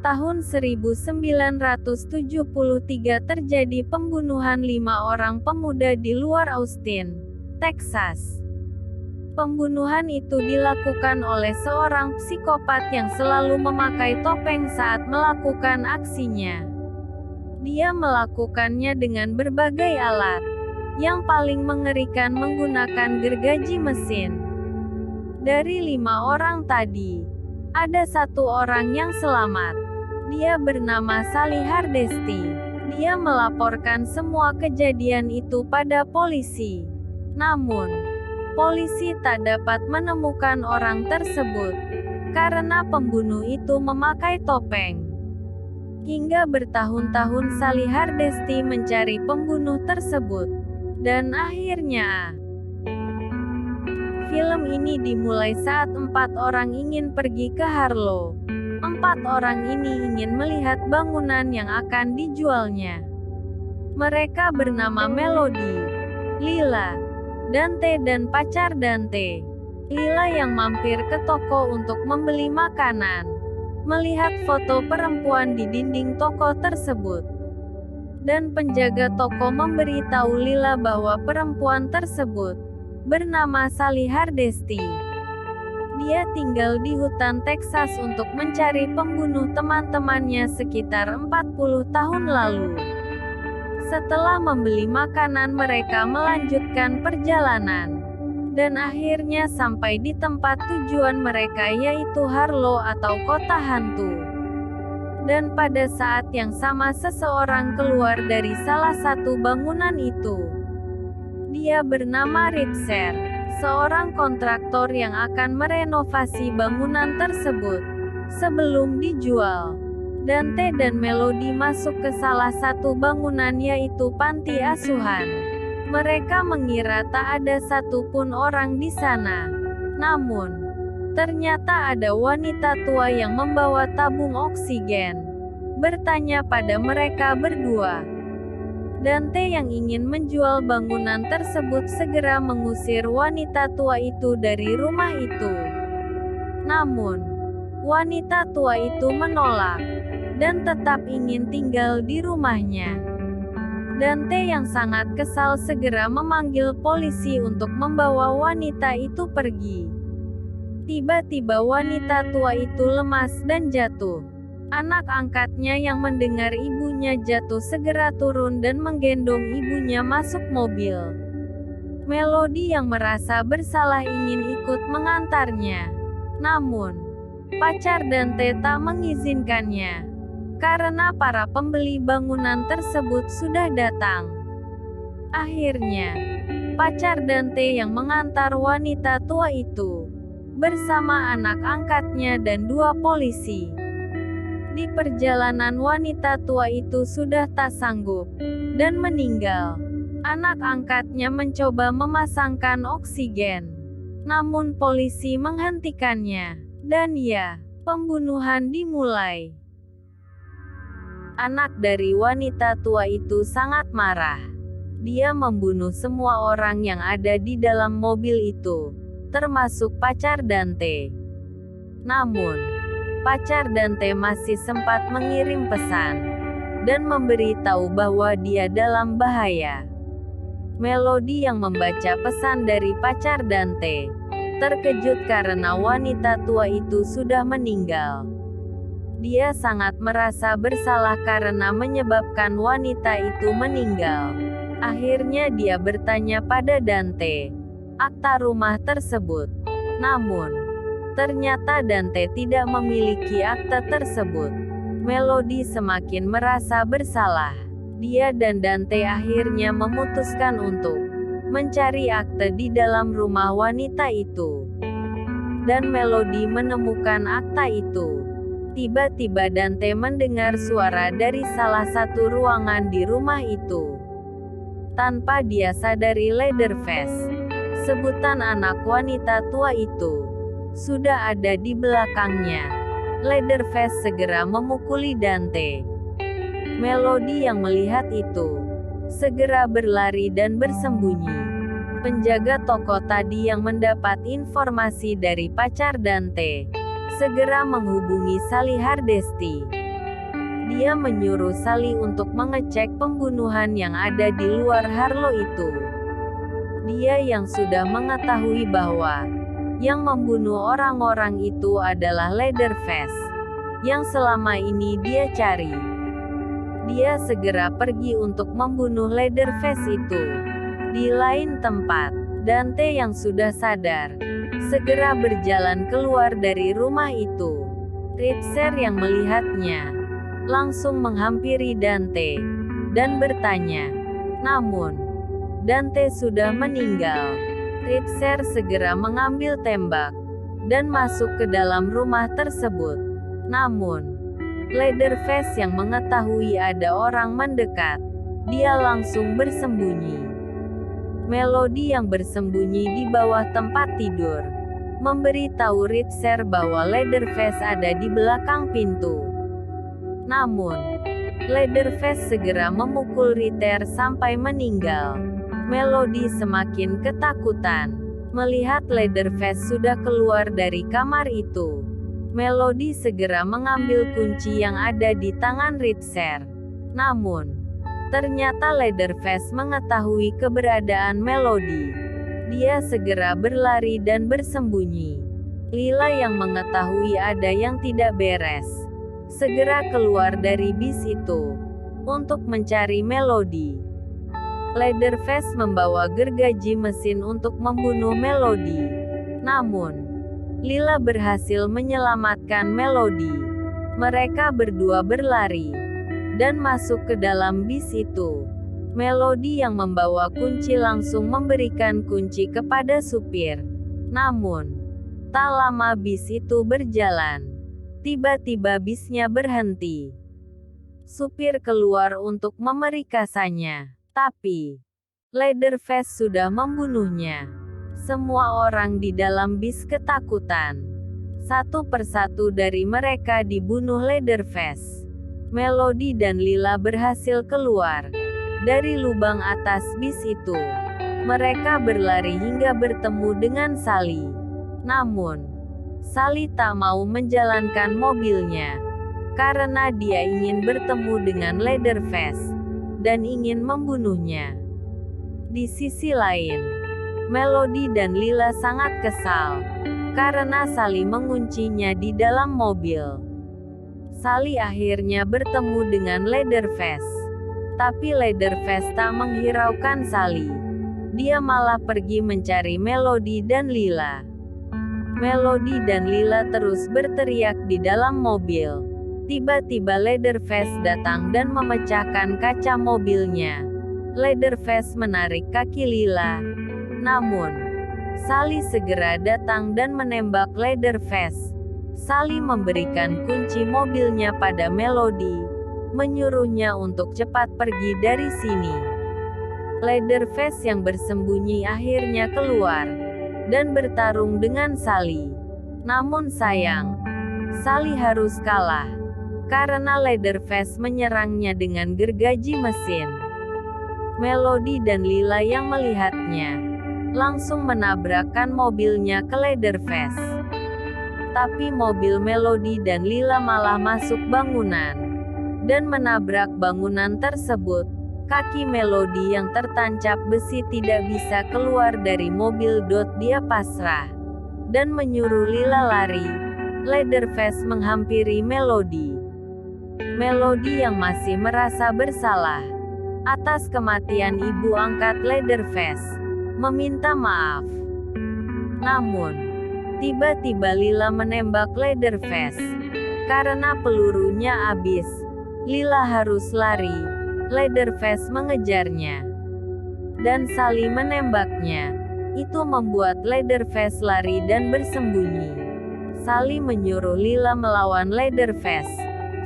Tahun 1973 terjadi pembunuhan 5 orang pemuda di luar Austin, Texas. Pembunuhan itu dilakukan oleh seorang psikopat yang selalu memakai topeng saat melakukan aksinya. Dia melakukannya dengan berbagai alat. Yang paling mengerikan menggunakan gergaji mesin. Dari 5 orang tadi, ada 1 orang yang selamat. Dia bernama Sally Hardesty. Dia melaporkan semua kejadian itu pada polisi. Namun, polisi tak dapat menemukan orang tersebut, karena pembunuh itu memakai topeng. Hingga bertahun-tahun Sally Hardesty mencari pembunuh tersebut. Dan akhirnya, film ini dimulai saat 4 orang ingin pergi ke Harlow. 4 orang ini ingin melihat bangunan yang akan dijualnya. Mereka bernama Melody, Lila, Dante dan pacar Dante. Lila yang mampir ke toko untuk membeli makanan, melihat foto perempuan di dinding toko tersebut. Dan penjaga toko memberitahu Lila bahwa perempuan tersebut bernama Sally Hardesty. Dia tinggal di hutan Texas untuk mencari pembunuh teman-temannya sekitar 40 tahun lalu. Setelah membeli makanan, mereka melanjutkan perjalanan. Dan akhirnya sampai di tempat tujuan mereka, yaitu Harlow atau kota hantu. Dan pada saat yang sama seseorang keluar dari salah satu bangunan itu. Dia bernama Ritzer, seorang kontraktor yang akan merenovasi bangunan tersebut sebelum dijual. Dante dan Melody masuk ke salah satu bangunan, yaitu panti asuhan. Mereka mengira tak ada satupun orang di sana. Namun, ternyata ada wanita tua yang membawa tabung oksigen. Bertanya pada mereka berdua. Dante yang ingin menjual bangunan tersebut segera mengusir wanita tua itu dari rumah itu. Namun, wanita tua itu menolak dan tetap ingin tinggal di rumahnya. Dante yang sangat kesal segera memanggil polisi untuk membawa wanita itu pergi. Tiba-tiba wanita tua itu lemas dan jatuh. Anak angkatnya yang mendengar ibunya jatuh segera turun dan menggendong ibunya masuk mobil. Melody yang merasa bersalah ingin ikut mengantarnya. Namun, pacar Dante tak mengizinkannya. Karena para pembeli bangunan tersebut sudah datang. Akhirnya, pacar Dante yang mengantar wanita tua itu bersama anak angkatnya dan 2 polisi. Di perjalanan wanita tua itu sudah tak sanggup dan meninggal. Anak angkatnya mencoba memasangkan oksigen. Namun polisi menghentikannya. Dan ya, pembunuhan dimulai. Anak dari wanita tua itu sangat marah. Dia membunuh semua orang yang ada di dalam mobil itu, termasuk pacar Dante. Namun, pacar Dante masih sempat mengirim pesan dan memberitahu bahwa dia dalam bahaya. Melody yang membaca pesan dari pacar Dante terkejut karena wanita tua itu sudah meninggal. Dia sangat merasa bersalah karena menyebabkan wanita itu meninggal. Akhirnya dia bertanya pada Dante akta rumah tersebut. Namun, ternyata Dante tidak memiliki akte tersebut. Melody semakin merasa bersalah. Dia dan Dante akhirnya memutuskan untuk mencari akte di dalam rumah wanita itu. Dan Melody menemukan akta itu. Tiba-tiba Dante mendengar suara dari salah satu ruangan di rumah itu. Tanpa dia sadari, Leatherface, sebutan anak wanita tua itu, sudah ada di belakangnya. Leatherface segera memukuli Dante. Melody yang melihat itu segera berlari dan bersembunyi. Penjaga toko tadi yang mendapat informasi dari pacar Dante segera menghubungi Sally Hardesty. Dia menyuruh Sally untuk mengecek pembunuhan yang ada di luar Harlow itu. Dia yang sudah mengetahui bahwa yang membunuh orang-orang itu adalah Leatherface, yang selama ini dia cari. Dia segera pergi untuk membunuh Leatherface itu. Di lain tempat, Dante yang sudah sadar, segera berjalan keluar dari rumah itu. Richter yang melihatnya, langsung menghampiri Dante, dan bertanya. Namun, Dante sudah meninggal. Richter segera mengambil tembak, dan masuk ke dalam rumah tersebut. Namun, Leatherface yang mengetahui ada orang mendekat, dia langsung bersembunyi. Melody yang bersembunyi di bawah tempat tidur, memberitahu Richter bahwa Leatherface ada di belakang pintu. Namun, Leatherface segera memukul Richter sampai meninggal. Melody semakin ketakutan melihat Leatherface sudah keluar dari kamar itu. Melody segera mengambil kunci yang ada di tangan Richter. Namun, ternyata Leatherface mengetahui keberadaan Melody. Dia segera berlari dan bersembunyi. Lila yang mengetahui ada yang tidak beres, segera keluar dari bis itu untuk mencari Melody. Leatherface membawa gergaji mesin untuk membunuh Melody. Namun, Lila berhasil menyelamatkan Melody. Mereka berdua berlari dan masuk ke dalam bis itu. Melody yang membawa kunci langsung memberikan kunci kepada supir. Namun, tak lama bis itu berjalan. Tiba-tiba bisnya berhenti. Supir keluar untuk memerikasanya. Tapi, Leatherface sudah membunuhnya. Semua orang di dalam bis ketakutan. Satu persatu dari mereka dibunuh Leatherface. Melody dan Lila berhasil keluar dari lubang atas bis itu. Mereka berlari hingga bertemu dengan Sally. Namun, Sally tak mau menjalankan mobilnya, karena dia ingin bertemu dengan Leatherface dan ingin membunuhnya. Di sisi lain, Melody dan Lila sangat kesal karena Sally menguncinya di dalam mobil. Sally akhirnya bertemu dengan Leatherface, tapi Leatherface tak menghiraukan Sally. Dia malah pergi mencari Melody dan Lila. Melody dan Lila terus berteriak di dalam mobil. Tiba-tiba Leatherface datang dan memecahkan kaca mobilnya. Leatherface menarik kaki Lila. Namun, Sally segera datang dan menembak Leatherface. Sally memberikan kunci mobilnya pada Melody, menyuruhnya untuk cepat pergi dari sini. Leatherface yang bersembunyi akhirnya keluar dan bertarung dengan Sally. Namun sayang, Sally harus kalah karena Leatherface menyerangnya dengan gergaji mesin. Melody dan Lila yang melihatnya langsung menabrakkan mobilnya ke Leatherface. Tapi mobil Melody dan Lila malah masuk bangunan dan menabrak bangunan tersebut. Kaki Melody yang tertancap besi tidak bisa keluar dari mobil. Dia pasrah dan menyuruh Lila lari. Leatherface menghampiri Melody. Melody yang masih merasa bersalah atas kematian ibu angkat Leatherface meminta maaf. Namun, tiba-tiba Lila menembak Leatherface. Karena pelurunya habis, Lila harus lari. Leatherface mengejarnya dan Sally menembaknya. Itu membuat Leatherface lari dan bersembunyi. Sally menyuruh Lila melawan Leatherface.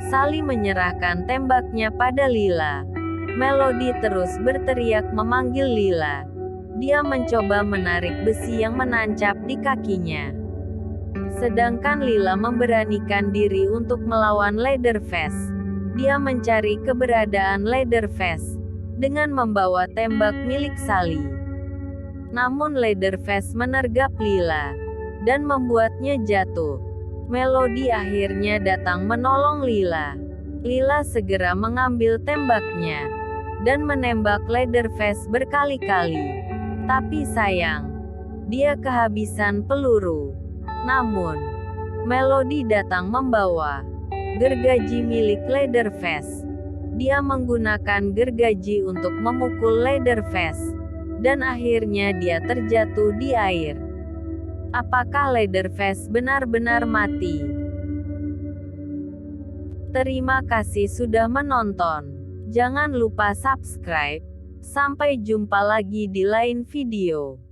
Sally menyerahkan tembaknya pada Lila. Melody terus berteriak memanggil Lila. Dia mencoba menarik besi yang menancap di kakinya. Sedangkan Lila memberanikan diri untuk melawan Leatherface. Dia mencari keberadaan Leatherface dengan membawa tembak milik Sally. Namun Leatherface menergap Lila dan membuatnya jatuh. Melody akhirnya datang menolong Lila. Lila segera mengambil tembaknya dan menembak Leatherface berkali-kali. Tapi sayang, dia kehabisan peluru. Namun, Melody datang membawa gergaji milik Leatherface. Dia menggunakan gergaji untuk memukul Leatherface, dan akhirnya dia terjatuh di air. Apakah Leatherface benar-benar mati? Terima kasih sudah menonton. Jangan lupa subscribe. Sampai jumpa lagi di lain video.